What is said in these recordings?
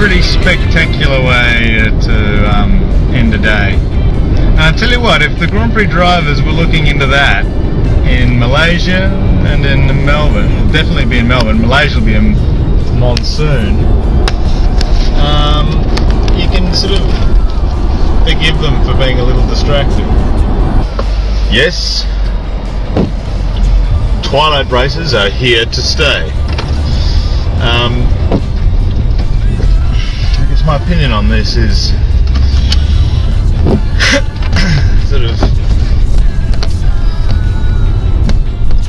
pretty spectacular way to end a day. And I tell you what, if the Grand Prix drivers were looking into that in Malaysia and in Melbourne, it'll definitely be in Melbourne, Malaysia will be in monsoon, you can sort of forgive them for being a little distracted. Yes, Twilight races are here to stay. I guess my opinion on this is sort of,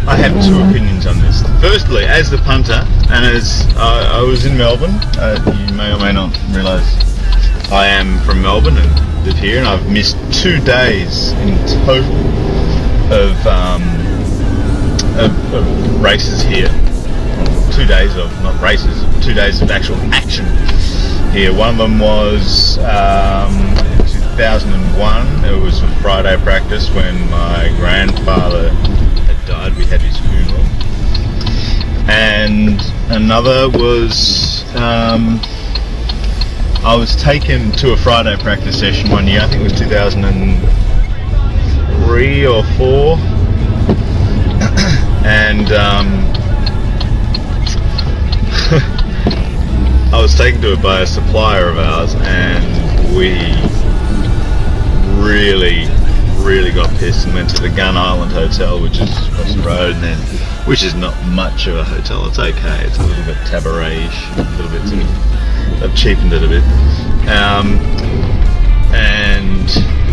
I have two opinions on this. Firstly, as the punter, and as I was in Melbourne, you may or may not realise I am from Melbourne and live here, and I've missed 2 days in total of races here. 2 days of, not races, 2 days of actual action here. One of them was 2001. It was a Friday practice when my grandfather had died. We had his funeral. And another was I was taken to a Friday practice session one year. I think it was 2003 or 4. And I was taken to it by a supplier of ours, and we really got pissed and went to the Gun Island Hotel, which is across the road, and then, which is not much of a hotel. It's okay. It's a little bit cabaret-ish, a little bit sort of, they've cheapened it a bit,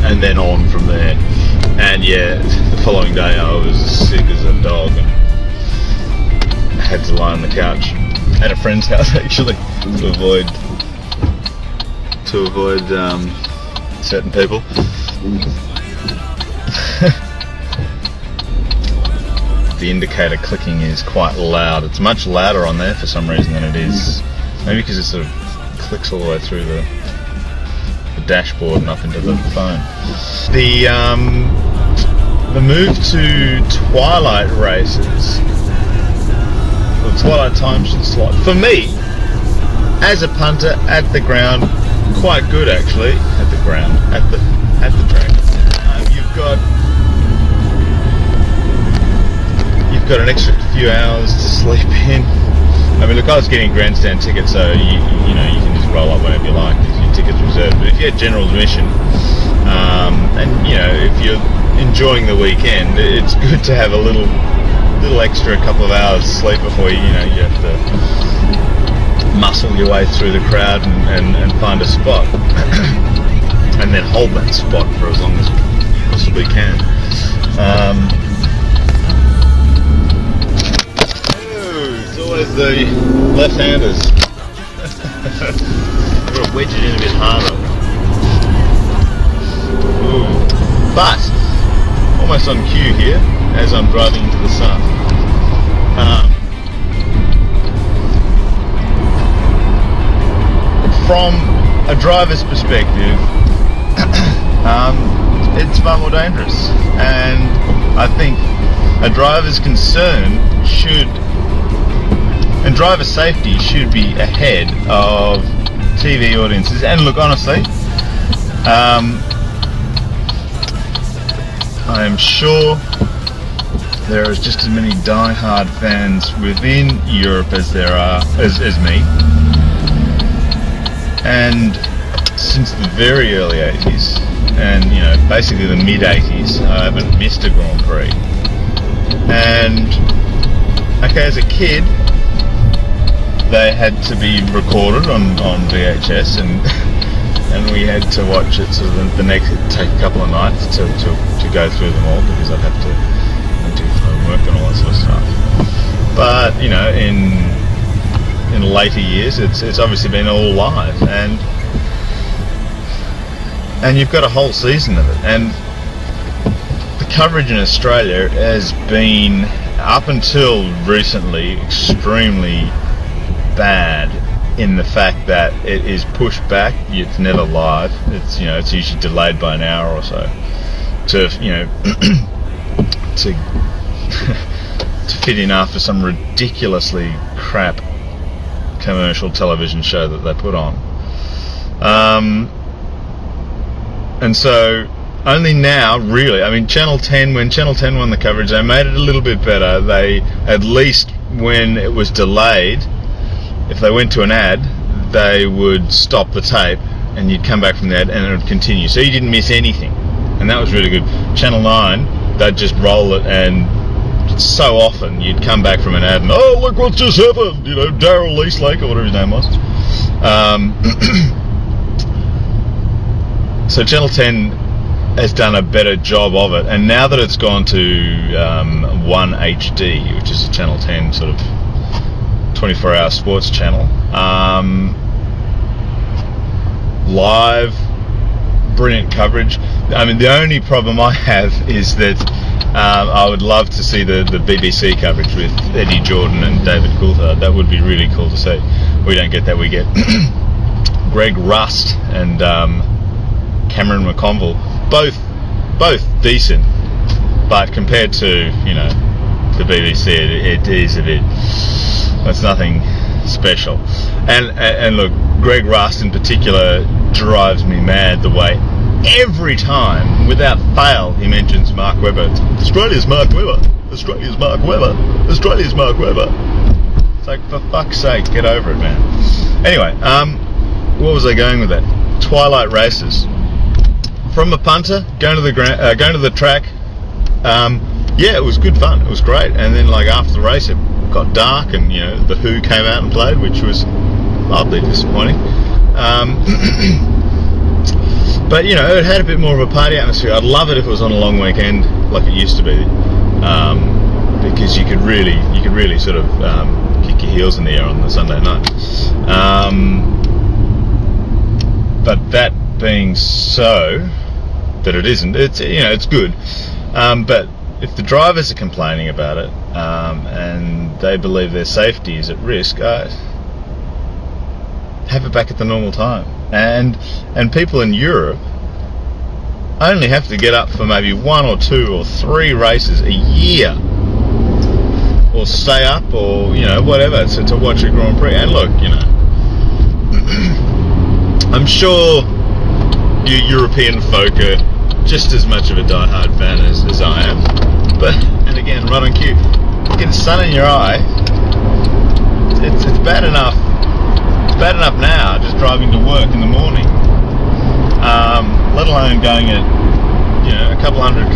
and then on from there. And yeah, the following day I was sick as a dog and had to lie on the couch at a friend's house actually to avoid certain people. The indicator clicking is quite loud. It's much louder on there for some reason than it is, maybe because it sort of clicks all the way through the dashboard and up into the phone. The move to Twilight races, the Twilight time should slot, for me, as a punter at the ground, quite good actually. At the ground, at the track. You've got an extra few hours to sleep in. I mean, look, I was getting grandstand tickets, so you know you can just roll up whenever you like because your ticket's reserved. But if you had general admission, and you know, if you're enjoying the weekend, it's good to have a little extra couple of hours sleep before you have to muscle your way through the crowd and find a spot and then hold that spot for as long as you possibly can. It's always the left-handers. I've got to wedge it in a bit harder. Ooh. But almost on cue here as I'm driving into the sun. From a driver's perspective, it's far more dangerous, and I think a driver's concern and driver safety should be ahead of TV audiences. And look, honestly, I am sure there is just as many die-hard fans within Europe as there are as me. And since the very early 80s, and basically the mid 80s, I haven't missed a Grand Prix. And okay, as a kid, they had to be recorded on VHS, and we had to watch it sort of the next, take a couple of nights to go through them all, because I'd have to do homework and all that sort of stuff. But in later years, it's obviously been all live, and you've got a whole season of it, and the coverage in Australia has been, up until recently, extremely bad in the fact that it is pushed back. It's never live. It's it's usually delayed by an hour or so to to fit in after some ridiculously crap commercial television show that they put on. And so only now, really, I mean, Channel 10, when Channel 10 won the coverage, they made it a little bit better. They, at least when it was delayed, if they went to an ad, they would stop the tape and you'd come back from the ad and it would continue. So you didn't miss anything. And that was really good. Channel 9, they'd just roll it, and so often you'd come back from an ad and, oh, look what just happened, you know, Daryl Eastlake or whatever his name was. So Channel 10 has done a better job of it, and now that it's gone to 1 HD, which is a Channel 10 sort of 24-hour sports channel, live, brilliant coverage. I mean, the only problem I have is that I would love to see the BBC coverage with Eddie Jordan and David Coulthard. That would be really cool to see. We don't get that. We get Greg Rust and Cameron McConville, both decent, but compared to, you know, the BBC, it is a bit, it's nothing special. And look, Greg Rust in particular drives me mad the way every time, without fail, he mentions Mark Webber. Australia's Mark Webber. Australia's Mark Webber. Australia's Mark Webber. It's like, for fuck's sake, get over it, man. Anyway, what was I going with that? Twilight races. From a punter, going to the track. Yeah, it was good fun. It was great. And then, like, after the race, it got dark, and, you know, the Who came out and played, which was oddly disappointing. But, you know, it had a bit more of a party atmosphere. I'd love it if it was on a long weekend like it used to be, because you could really sort of kick your heels in the air on the Sunday night. But that being so, that it isn't. It's, you know, it's good. But if the drivers are complaining about it, and they believe their safety is at risk, have it back at the normal time. And people in Europe only have to get up for maybe 1 or 2 or 3 races a year, or stay up, or, you know, whatever, to watch a Grand Prix. And look, you know, I'm sure you European folk are just as much of a die-hard fan as I am. But, and again, right on cue, you get the sun in your eye. It's bad enough. It's bad enough now, just driving to work in the morning, let alone going at, you know, a couple hundred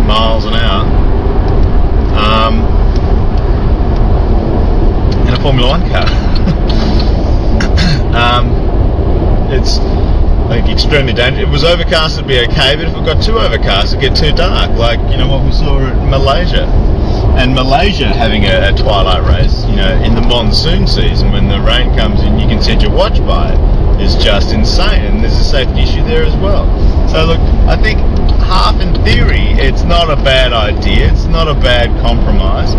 miles an hour, in a Formula 1 car. It's like extremely dangerous. If it was overcast, it'd be okay, but if it got too overcast, it'd get too dark, like, you know, what we saw in Malaysia. And Malaysia having a twilight race, you know, in the monsoon season, when the rain comes in, you can set your watch by it, is just insane, and there's a safety issue there as well. So look, I think half in theory, it's not a bad idea, it's not a bad compromise.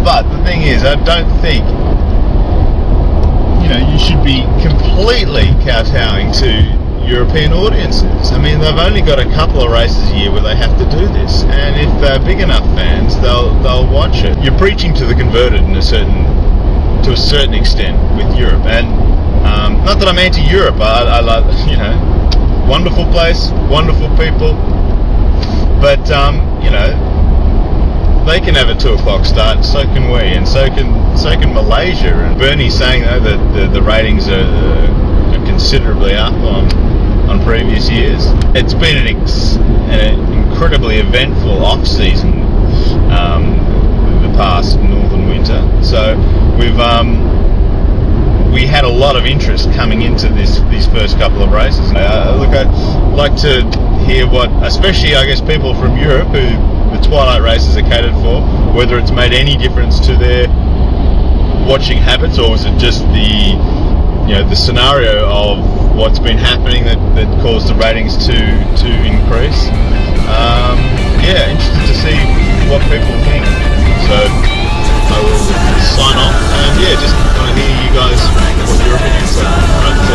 But the thing is, I don't think, you know, you should be completely kowtowing to European audiences. I mean, they've only got a couple of races a year where they have to do this, and if they're big enough fans, they'll watch it. You're preaching to the converted to a certain extent with Europe, and not that I'm anti-Europe. I love, you know, wonderful place, wonderful people, but you know, they can have a 2 o'clock start, and so can we, and so can Malaysia. And Bernie's saying, though, that the ratings are considerably up on previous years. It's been an incredibly eventful off-season, the past northern winter. So we had a lot of interest coming into these first couple of races. Look, I'd like to hear what, especially I guess people from Europe who the twilight races are catered for, whether it's made any difference to their watching habits, or was it just the scenario of what's been happening that caused the ratings to increase. Yeah, interested to see what people think. So I will sign off, and yeah, just want to hear you guys what your opinions are. Right.